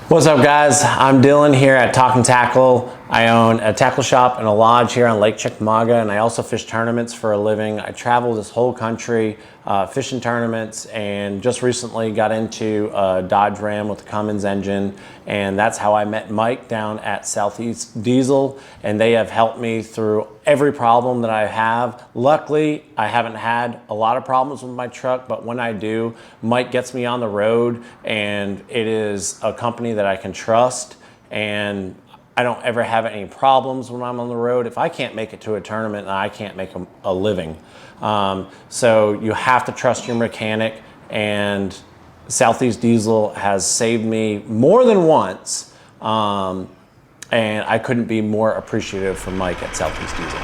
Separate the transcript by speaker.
Speaker 1: What's up, guys? I'm Dylan here at Talkn Tackle. I own a tackle shop and a lodge here on Lake Chickamauga, and I also fish tournaments for a living. I travel this whole country fishing tournaments, and just recently got into a Dodge Ram with a Cummins engine, and that's how I met Mike down at Southeast Diesel, and they have helped me through every problem that I have. Luckily, I haven't had a lot of problems with my truck, but when I do, Mike gets me on the road, and it is a company that I can trust, and I don't ever have any problems when I'm on the road. If I can't make it to a tournament, I can't make a living. So you have to trust your mechanic, and Southeast Diesel has saved me more than once, and I couldn't be more appreciative for Mike at Southeast Diesel.